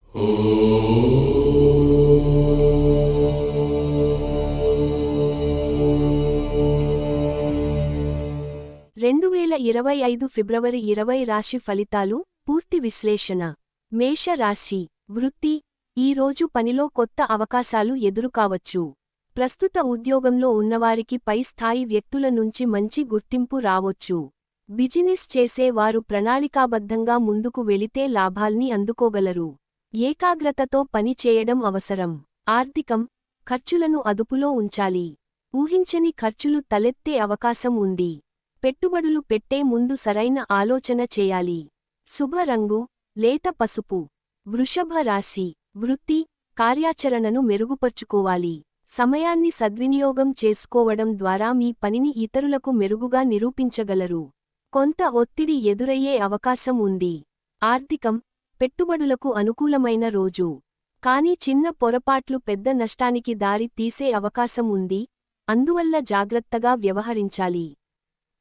2025 ఫిబ్రవరి 20 రాశి ఫలితాలు పూర్తి విశ్లేషణ. మేష రాశి. వృత్తి. ఈ రోజు పనిలో కొత్త అవకాశాలు ఎదురుకావచ్చు. ప్రస్తుత ఉద్యోగంలో ఉన్నవారికి పై స్థాయి వ్యక్తుల నుంచి మంచి గుర్తింపు రావొచ్చు. బిజినెస్ చేసే వారు ప్రణాళికాబద్ధంగా ముందుకు వెళితే లాభాల్ని అందుకోగలరు. ఏకాగ్రతతో పని చేయడం అవసరం. ఆర్థికం. ఖర్చులను అదుపులో ఉంచాలి. ఊహించని ఖర్చులు తలెత్తే అవకాశం ఉంది. పెట్టుబడులు పెట్టే ముందు సరైన ఆలోచన చేయాలి. శుభ రంగు లేత పసుపు. వృషభ రాశి. వృత్తి. కార్యాచరణను మెరుగుపర్చుకోవాలి. సమయాన్ని సద్వినియోగం చేసుకోవడం ద్వారా మీ పనిని ఇతరులకు మెరుగుగా నిరూపించగలరు. కొంత ఒత్తిడి ఎదురయ్యే అవకాశం ఉంది. ఆర్థికం. పెట్టుబడులకు అనుకూలమైన రోజు. కానీ చిన్న పొరపాట్లు పెద్ద నష్టానికి దారి తీసే అవకాశం ఉంది, అందువల్ల జాగ్రత్తగా వ్యవహరించాలి.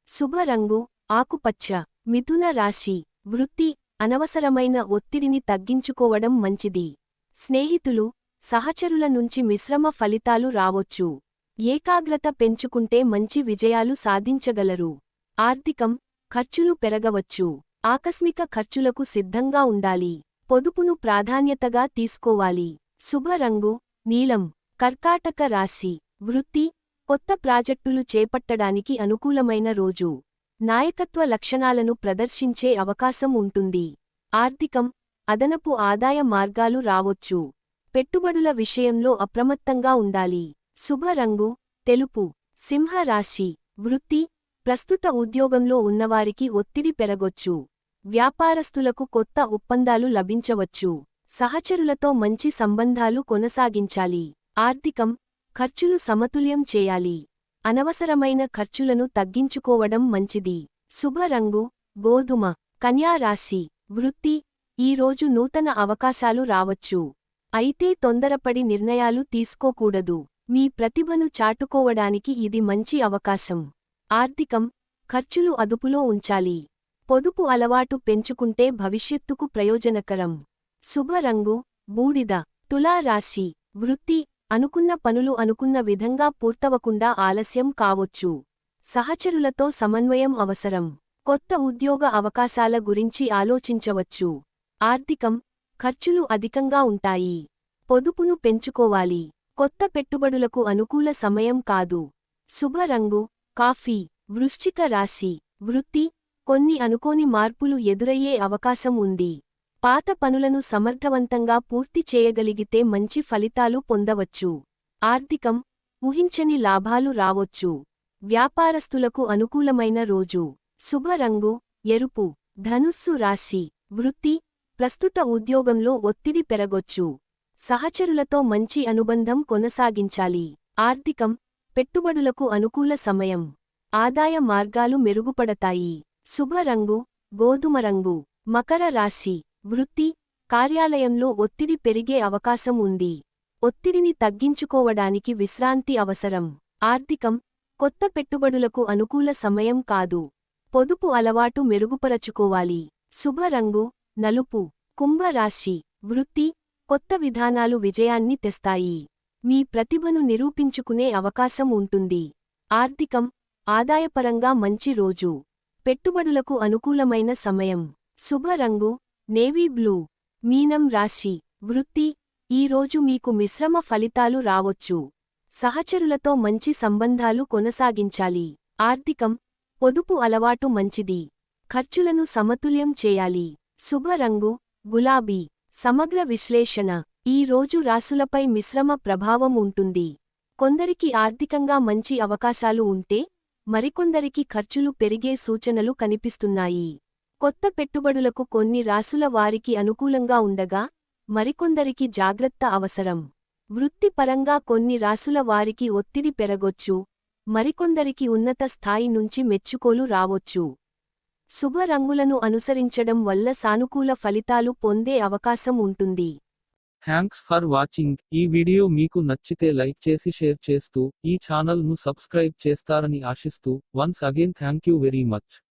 శుభ రంగు ఆకుపచ్చ. మిథున రాశి. వృత్తి. అనవసరమైన ఒత్తిడిని తగ్గించుకోవడం మంచిది. స్నేహితులు, సహచరుల నుంచి మిశ్రమ ఫలితాలు రావొచ్చు. ఏకాగ్రత పెంచుకుంటే మంచి విజయాలు సాధించగలరు. ఆర్థికం. ఖర్చులు పెరగవచ్చు. ఆకస్మిక ఖర్చులకు సిద్ధంగా ఉండాలి. పొదుపును ప్రాధాన్యతగా తీసుకోవాలి. శుభ రంగు నీలం. కర్కాటక రాశి. వృత్తి. కొత్త ప్రాజెక్టులు చేపట్టడానికి అనుకూలమైన రోజు. నాయకత్వ లక్షణాలను ప్రదర్శించే అవకాశం ఉంటుంది. ఆర్థికం. అదనపు ఆదాయ మార్గాలు రావొచ్చు. పెట్టుబడుల విషయంలో అప్రమత్తంగా ఉండాలి. శుభ రంగు తెలుపు. సింహ రాశి. వృత్తి. ప్రస్తుత ఉద్యోగంలో ఉన్నవారికి ఒత్తిడి పెరగొచ్చు. వ్యాపారస్తులకు కొత్త ఒప్పందాలు లభించవచ్చు. సహచరులతో మంచి సంబంధాలు కొనసాగించాలి. ఆర్థికం. ఖర్చులు సమతుల్యం చేయాలి. అనవసరమైన ఖర్చులను తగ్గించుకోవడం మంచిది. శుభ రంగు గోధుమ. కన్యా రాశి. వృత్తి. ఈ రోజు నూతన అవకాశాలు రావచ్చు. అయితే తొందరపడి నిర్ణయాలు తీసుకోకూడదు. మీ ప్రతిభను చాటుకోవడానికి ఇది మంచి అవకాశం. ఆర్థికం. ఖర్చులు అదుపులో ఉంచాలి. పొదుపు అలవాటు పెంచుకుంటే భవిష్యత్తుకు ప్రయోజనకరం. శుభ రంగు బూడిద. తులా రాశి. వృత్తి. అనుకున్న పనులు అనుకున్న విధంగా పూర్తవకుండా ఆలస్యం కావొచ్చు. సహచరులతో సమన్వయం అవసరం. కొత్త ఉద్యోగ అవకాశాల గురించి ఆలోచించవచ్చు. ఆర్థికం. ఖర్చులు అధికంగా ఉంటాయి. పొదుపును పెంచుకోవాలి. కొత్త పెట్టుబడులకు అనుకూల సమయం కాదు. శుభ రంగు కాఫీ. వృశ్చిక రాశి. వృత్తి. కొన్ని అనుకోని మార్పులు ఎదురయ్యే అవకాశం ఉంది. పాత పనులను సమర్థవంతంగా పూర్తి చేయగలిగితే మంచి ఫలితాలు పొందవచ్చు. ఆర్థికం. ఊహించని లాభాలు రావొచ్చు. వ్యాపారస్తులకు అనుకూలమైన రోజు. శుభ రంగు ఎరుపు. ధనుస్సు రాశి. వృత్తి. ప్రస్తుత ఉద్యోగంలో ఒత్తిడి పెరగొచ్చు. సహచరులతో మంచి అనుబంధం కొనసాగించాలి. ఆర్థికం. పెట్టుబడులకు అనుకూల సమయం. ఆదాయ మార్గాలు మెరుగుపడతాయి. శుభ రంగు గోధుమ రంగు. మకర రాశి. వృత్తి. కార్యాలయంలో ఒత్తిడి పెరిగే అవకాశం ఉంది. ఒత్తిడిని తగ్గించుకోవడానికి విశ్రాంతి అవసరం. ఆర్థికం. కొత్త పెట్టుబడులకు అనుకూల సమయం కాదు. పొదుపు అలవాటు మెరుగుపరచుకోవాలి. శుభ రంగు నలుపు. కుంభ రాశి. వృత్తి. కొత్త విధానాలు విజయాన్ని తెస్తాయి. మీ ప్రతిభను నిరూపించుకునే అవకాశం ఉంటుంది. ఆర్థికం. ఆదాయపరంగా మంచి రోజు. పెట్టుబడులకు అనుకూలమైన సమయం. శుభ రంగు నేవీ బ్లూ. మీనం రాశి. వృత్తి. ఈ రోజు మీకు మిశ్రమ ఫలితాలు రావొచ్చు. సహచరులతో మంచి సంబంధాలు కొనసాగించాలి. ఆర్థికం. పొదుపు అలవాటు మంచిది. ఖర్చులను సమతుల్యం చేయాలి. శుభ రంగు గులాబీ. సమగ్ర విశ్లేషణ. ఈ రోజు రాసులపై మిశ్రమ ప్రభావం ఉంటుంది. కొందరికి ఆర్థికంగా మంచి అవకాశాలు ఉంటే, మరికొందరికి ఖర్చులు పెరిగే సూచనలు కనిపిస్తున్నాయి. కొత్త పెట్టుబడులకు కొన్ని రాసుల వారికి అనుకూలంగా ఉండగా, మరికొందరికి జాగ్రత్త అవసరం. వృత్తిపరంగా కొన్ని రాసుల వారికి ఒత్తిడి పెరగొచ్చు, మరికొందరికి ఉన్నత స్థాయి నుంచి మెచ్చుకోలు రావొచ్చు. శుభ రంగులను అనుసరించడం వల్ల సానుకూల ఫలితాలు పొందే అవకాశం ఉంటుంది. Thanks for watching. ఈ వీడియో మీకు నచ్చితే లైక్ చేసి షేర్ చేస్తూ, ఈ ఛానల్ ను సబ్స్క్రైబ్ చేస్తారని ఆశిస్తూ, once again thank you very much.